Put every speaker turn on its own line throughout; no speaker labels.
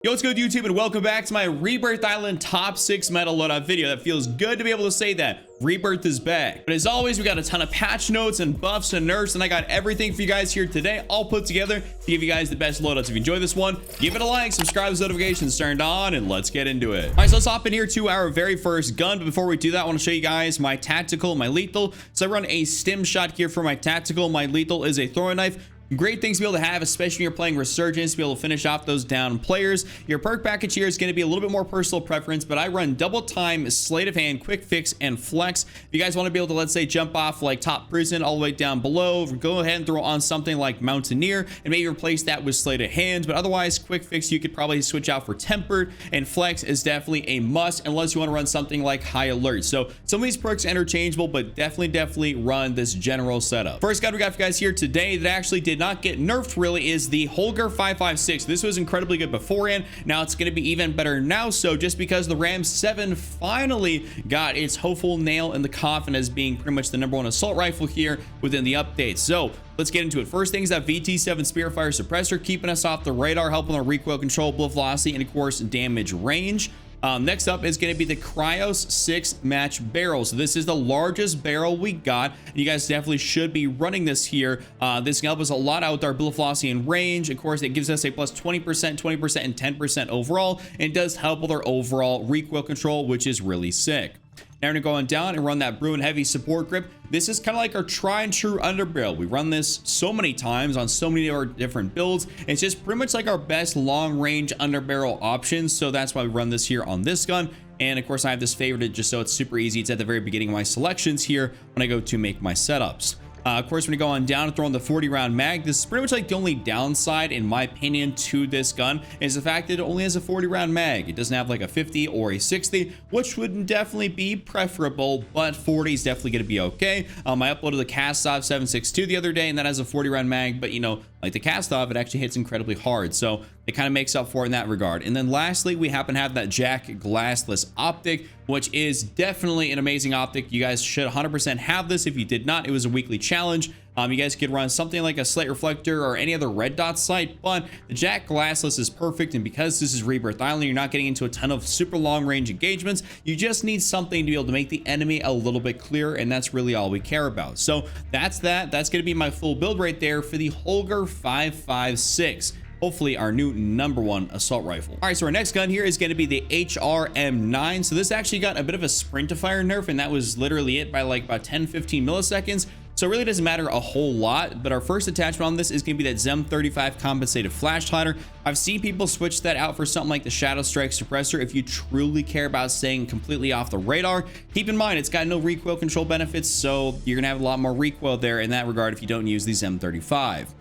Yo, what's good, YouTube, and welcome back to my Rebirth Island top 6 meta loadout video. That feels good to be able to say that Rebirth is back. But as always, we got a ton of patch notes and buffs and nerfs, and I got everything for you guys here today, all put together to give you guys the best loadouts. If you enjoy this one, give it a like, subscribe, those notifications turned on, and let's get into it. All right, so let's hop in here to our very first gun. But before we do that, I want to show you guys my tactical, my lethal. So I run a stim shot here for my tactical. My lethal is a throwing knife. Great things to be able to have, especially when you're playing Resurgence, to be able to finish off those down players. Your perk package here is going to be a little bit more personal preference, but I run double time, sleight of hand, quick fix, and flex. If you guys want to be able to, let's say, jump off like top prison all the way down below, go ahead and throw on something like Mountaineer and maybe replace that with sleight of hand. But otherwise, quick fix, you could probably switch out for tempered, and flex is definitely a must unless you want to run something like high alert. So some of these perks are interchangeable, but definitely run this general setup. First gun we got for you guys here today that actually did not get nerfed really is the Holger 556. This was incredibly good beforehand. Now it's going to be even better now. So just because the Ram 7 finally got its hopeful nail in the coffin as being pretty much the #1 assault rifle here within the update. So let's get into it. First thing is that VT7 Spearfire suppressor, keeping us off the radar, helping our recoil control, bullet velocity, and of course damage range. Next up is going to be the Cryos 6 match barrel. So this is the largest barrel we got. You guys definitely should be running this here. This can help us a lot out with our bullet velocity and range. Of course, it gives us a plus 20%, 20%, and 10% overall. And it does help with our overall recoil control, which is really sick. Now we're gonna go on down and run that Bruin Heavy support grip. This is kind of like our tried and true underbarrel. We run this so many times on so many of our different builds. It's just pretty much like our best long range underbarrel option. So that's why we run this here on this gun. And of course I have this favorited just so it's super easy. It's at the very beginning of my selections here when I go to make my setups. Of course, when you go on down and throw in the 40 round mag, this is pretty much like the only downside in my opinion to this gun is the fact that it only has a 40 round mag. It doesn't have like a 50 or a 60, which would definitely be preferable, but 40 is definitely going to be okay. I uploaded the Kastov 762 the other day, and that has a 40 round mag, but you know, like the Kastov, it actually hits incredibly hard. So it kind of makes up for it in that regard. And then lastly, we happen to have that Jack glassless optic, which is definitely an amazing optic. You guys should 100% have this. If you did not, it was a weekly challenge. You guys could run something like a slate reflector or any other red dot sight, but the Jack glassless is perfect. And because this is Rebirth Island, you're not getting into a ton of super long range engagements. You just need something to be able to make the enemy a little bit clearer, and that's really all we care about. So that's that. That's going to be my full build right there for the Holger 556. Hopefully our new #1 assault rifle. All right, so our next gun here is going to be the HRM9. So this actually got a bit of a sprint to fire nerf, and that was literally it by like about 10-15 milliseconds. So it really doesn't matter a whole lot, but our first attachment on this is going to be that Zem 35 compensated flash hider. I've seen people switch that out for something like the Shadow Strike suppressor. If you truly care about staying completely off the radar, keep in mind it's got no recoil control benefits, so you're gonna have a lot more recoil there in that regard if you don't use the Zem 35.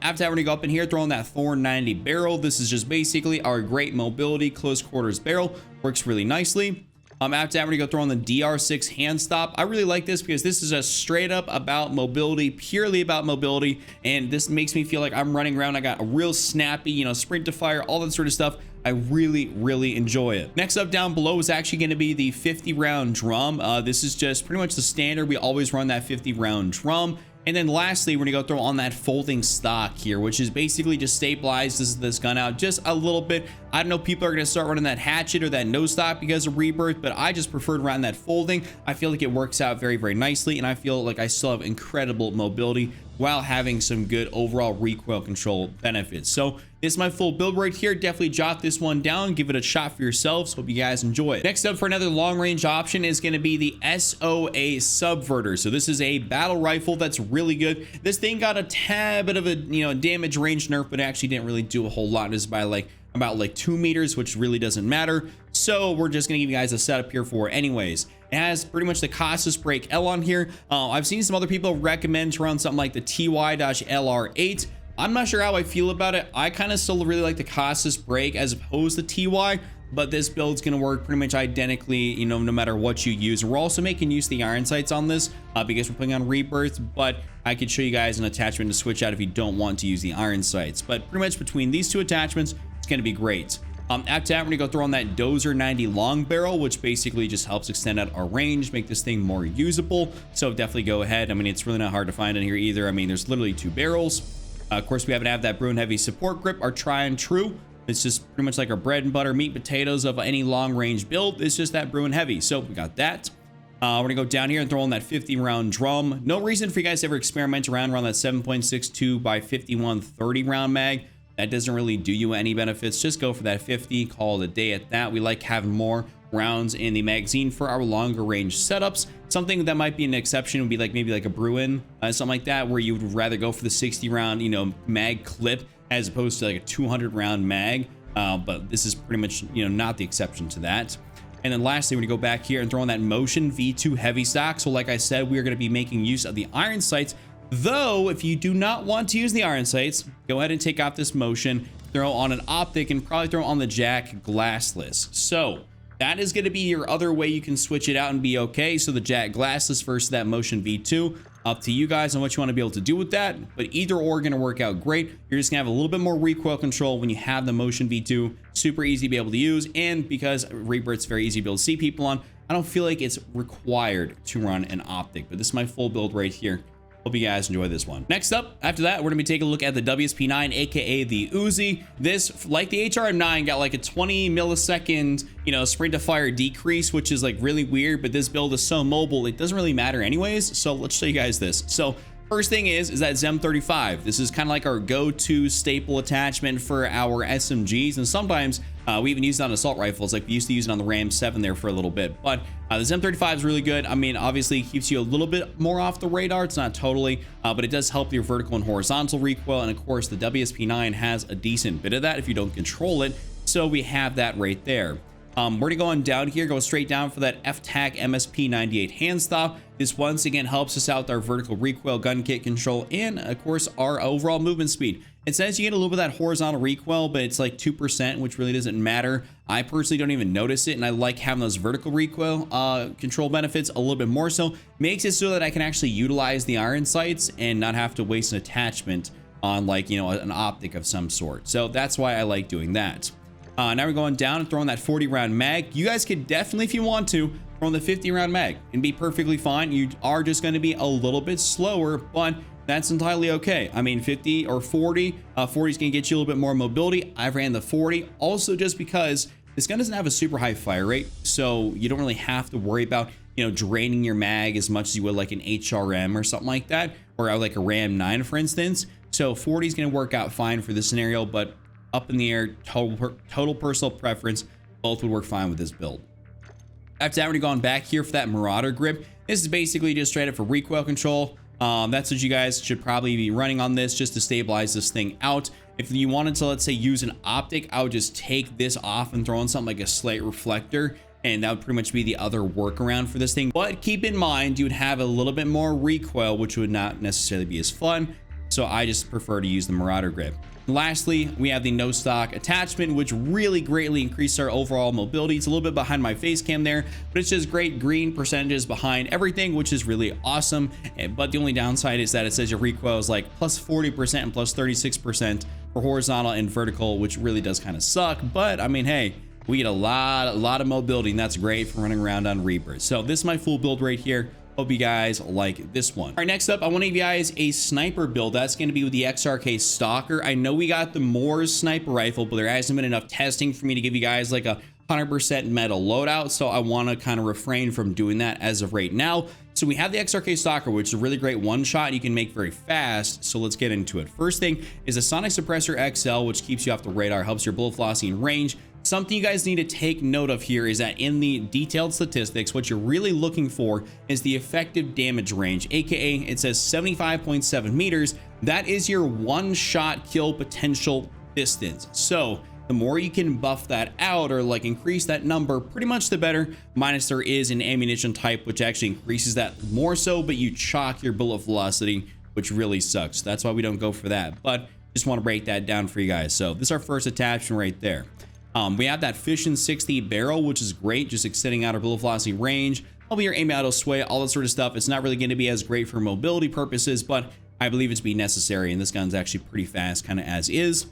After that, we're gonna go up in here, throw in that Thor 90 barrel. This is just basically our great mobility close quarters barrel. Works really nicely. After that, we're gonna go throw on the DR6 hand stop. I really like this because this is a straight up about mobility, purely about mobility, and this makes me feel like I'm running around. I got a real snappy, you know, sprint to fire, all that sort of stuff. I really enjoy it. Next up down below is actually going to be the 50 round drum. This is just pretty much the standard. We always run that 50 round drum. And then lastly, we're gonna go throw on that folding stock here, which is basically just stabilizes this gun out just a little bit. I don't know, people are gonna start running that hatchet or that no stock because of Rebirth, but I just preferred running that folding. I feel like it works out very nicely, and I feel like I still have incredible mobility while having some good overall recoil control benefits. So this is my full build right here. Definitely jot this one down, give it a shot for yourselves. Hope you guys enjoy it. Next up for another long range option is going to be the SOA Subverter. So this is a battle rifle that's really good. This thing got a tad bit of a, you know, damage range nerf, but actually didn't really do a whole lot. It's by like about like 2 meters, which really doesn't matter. So we're just gonna give you guys a setup here for it anyways. It has pretty much the Casus Break L on here. I've seen some other people recommend to run something like the TY-LR8. I'm not sure how I feel about it. I kind of still really like the Casus Break as opposed to TY, but this build's gonna work pretty much identically, you know, no matter what you use. We're also making use of the iron sights on this because we're putting on Rebirth, but I could show you guys an attachment to switch out if you don't want to use the iron sights. But pretty much between these two attachments, it's gonna be great. After that, we're gonna go throw on that Dozer 90 long barrel, which basically just helps extend out our range, make this thing more usable. So definitely go ahead. I mean, it's really not hard to find in here either. I mean, there's literally 2 barrels. Of course, we happen to have that Bruin Heavy support grip, our tried and true. It's just pretty much like our bread and butter, meat, potatoes of any long range build. It's just that Bruin heavy. So we got that. We're gonna go down here and throw in that 50 round drum. No reason for you guys to ever experiment around that 7.62 by 5130 round mag. That doesn't really do you any benefits. Just go for that 50, call it a day at that. We like having more rounds in the magazine for our longer range setups. Something that might be an exception would be like maybe like a Bruin, something like that, where you would rather go for the 60 round, you know, mag clip as opposed to like a 200 round mag. But this is pretty much, you know, not the exception to that. And then lastly, we're gonna go back here and throw in that Motion V2 heavy stock. So like I said, we are gonna be making use of the iron sights. Though, if you do not want to use the iron sights, go ahead and take off this Motion, throw on an optic, and probably throw on the Jack glassless. So that is gonna be your other way you can switch it out and be okay. So the Jack glassless versus that Motion V2. Up to you guys on what you want to be able to do with that, but either or gonna work out great. You're just gonna have a little bit more recoil control when you have the Motion V2. Super easy to be able to use, and because Rebirth's very easy to be able to see people on, I don't feel like it's required to run an optic. But this is my full build right here. Hope you guys enjoy this one. Next up, after that, we're gonna be taking a look at the WSP9, aka the Uzi. This, like the HRM9, got like a 20 millisecond, you know, sprint to fire decrease, which is like really weird, but this build is so mobile, it doesn't really matter anyways. So let's show you guys this. So first thing is that ZEM35. This is kind of like our go-to staple attachment for our SMGs, and sometimes we even use it on assault rifles. Like we used to use it on the Ram 7 there for a little bit. But the ZEM35 is really good. I mean, obviously it keeps you a little bit more off the radar. It's not totally, but it does help your vertical and horizontal recoil. And of course, the WSP9 has a decent bit of that if you don't control it. So we have that right there. We're gonna go on down here, go straight down for that F-TAC MSP98 hand stop. This once again helps us out with our vertical recoil, gun kit control, and of course our overall movement speed. It says you get a little bit of that horizontal recoil, but it's like 2%, which really doesn't matter. I personally don't even notice it, and I like having those vertical recoil control benefits a little bit more so. Makes it so that I can actually utilize the iron sights and not have to waste an attachment on, like, you know, an optic of some sort. So that's why I like doing that. Now we're going down and throwing that 40 round mag. You guys could definitely, if you want to, throw in the 50 round mag and be perfectly fine. You are just going to be a little bit slower, but that's entirely okay. I mean, 50 or 40, 40 is going to get you a little bit more mobility. I ran the 40 also just because this gun doesn't have a super high fire rate, so you don't really have to worry about, you know, draining your mag as much as you would like an HRM or something like that, or like a Ram 9, for instance. So 40 is going to work out fine for this scenario, but up in the air, total personal preference, both would work fine with this build. After that, we're going back here for that Marauder grip. This is basically just straight up for recoil control. That's what you guys should probably be running on this, just to stabilize this thing out. If you wanted to, let's say, use an optic, I would just take this off and throw in something like a slate reflector, and that would pretty much be the other workaround for this thing. But keep in mind, you would have a little bit more recoil, which would not necessarily be as fun. So I just prefer to use the Marauder grip. Lastly, we have the no stock attachment, which really greatly increased our overall mobility. It's a little bit behind my face cam there, but it's just great green percentages behind everything, which is really awesome. But the only downside is that it says your recoil is like plus 40% and plus 36% for horizontal and vertical, which really does kind of suck. But I mean, hey, we get a lot of mobility, and that's great for running around on Rebirth. So this is my full build right here. Hope you guys like this one. All right, next up, I want to give you guys a sniper build. That's going to be with the XRK Stalker. I know we got the Moores sniper rifle, but there hasn't been enough testing for me to give you guys like a 100% metal loadout. So I want to kind of refrain from doing that as of right now. So we have the XRK Stalker, which is a really great one shot you can make very fast. So let's get into it. First thing is a Sonic Suppressor XL, which keeps you off the radar, helps your bullet velocity and range. Something you guys need to take note of here is that in the detailed statistics, what you're really looking for is the effective damage range, aka it says 75.7 meters. That is your one shot kill potential distance. So the more you can buff that out or like increase that number, pretty much the better. Minus there is an ammunition type which actually increases that more so, but you chalk your bullet velocity, which really sucks. That's why we don't go for that, but just want to break that down for you guys. So this is our first attachment right there. We have that Fission 60 barrel, which is great, just extending out our bullet velocity range, helping your aim auto sway, all that sort of stuff. It's not really going to be as great for mobility purposes, but I believe it's be necessary, and this gun's actually pretty fast, kind of as is.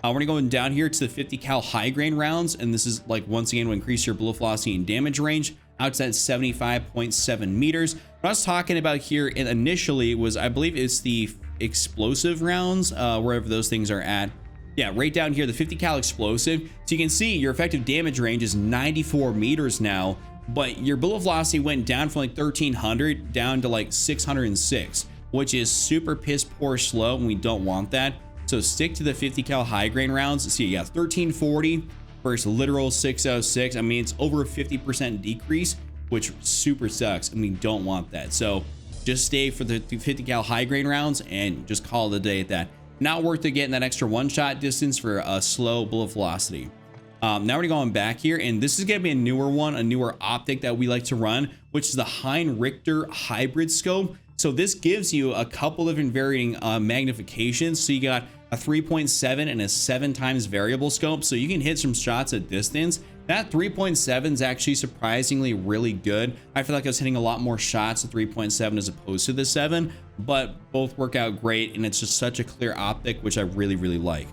We're gonna go down here to the 50 cal high grain rounds, and this is like once again will increase your bullet velocity and damage range out to that 75.7 meters. What I was talking about here initially was, I believe it's the explosive rounds, wherever those things are at. Yeah, right down here, the 50 cal explosive. So you can see your effective damage range is 94 meters now, but your bullet velocity went down from like 1300 down to like 606, which is super piss poor slow, and we don't want that. So stick to the 50 cal high grain rounds. See, you got 1340 versus literal 606. I mean, it's over a 50% decrease, which super sucks, and we don't want that. So just stay for the 50 cal high grain rounds and just call it a day at that. Not worth it getting that extra one-shot distance for a slow bullet velocity. Now we're going back here, and this is going to be a newer one, a newer optic that we like to run, which is the Hein-Richter hybrid scope. So this gives you a couple of varying magnifications. So you got a 3.7 and a 7 times variable scope, so you can hit some shots at distance. That 3.7 is actually surprisingly really good. I feel like I was hitting a lot more shots at 3.7 as opposed to the 7, but both work out great, and it's just such a clear optic, which I really, really like.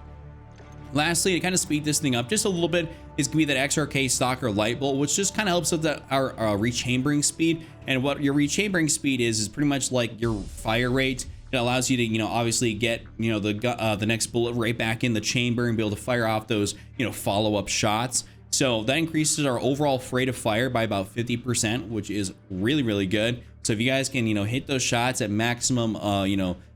Lastly, to kind of speed this thing up just a little bit, is going to be that XRK Stalker light bolt, which just kind of helps with our rechambering speed. And what your rechambering speed is pretty much like your fire rate. It allows you to, obviously get, the next bullet right back in the chamber and be able to fire off those, follow-up shots. So that increases our overall rate of fire by about 50%, which is really, really good. So if you guys can, hit those shots at maximum,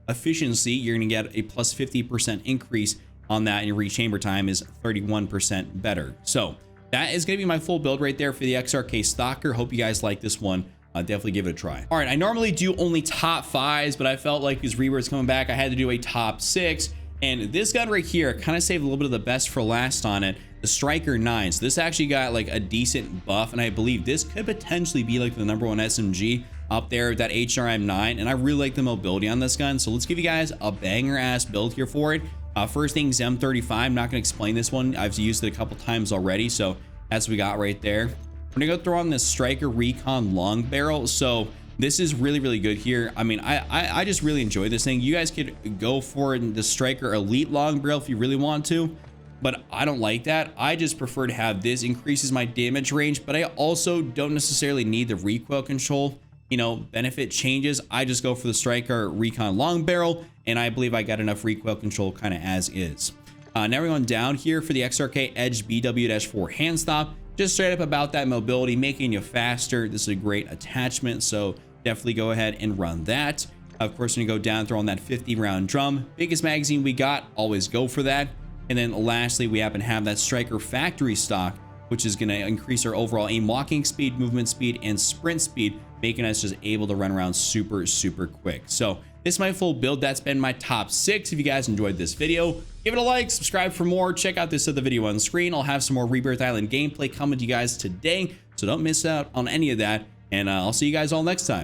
efficiency, you're going to get a plus 50% increase on that, and your rechamber time is 31% better. So that is going to be my full build right there for the XRK Stalker. Hope you guys like this one. Definitely give it a try. All right, I normally do only top 5s, but I felt like these Rebirths coming back, I had to do a top 6. And this gun right here kind of saved a little bit of the best for last on it, the Striker 9. So this actually got like a decent buff, and I believe this could potentially be like the #1 SMG up there with that HRM 9. And I really like the mobility on this gun. So let's give you guys a banger ass build here for it. First thing is M35. I'm not going to explain this one. I've used it a couple times already. So that's what we got right there. We're going to go throw on this Striker Recon long barrel. So this is really, really good here. I mean, I just really enjoy this thing. You guys could go for the Striker Elite long barrel if you really want to, but I don't like that. I just prefer to have this. Increases my damage range, but I also don't necessarily need the recoil control, benefit changes. I just go for the Striker Recon long barrel, and I believe I got enough recoil control kind of as is. Now we're going down here for the XRK Edge BW-4 hand stop. Just straight up about that mobility, making you faster. This is a great attachment, so definitely go ahead and run that. Of course, when you go down, throw on that 50 round drum. Biggest magazine we got, always go for that. And then lastly, we happen to have that Striker factory stock, which is going to increase our overall aim walking speed, movement speed, and sprint speed, making us just able to run around super, super quick. So this is my full build. That's been my top 6. If you guys enjoyed this video, give it a like, subscribe for more. Check out this other video on screen. I'll have some more Rebirth Island gameplay coming to you guys today, so don't miss out on any of that. And I'll see you guys all next time.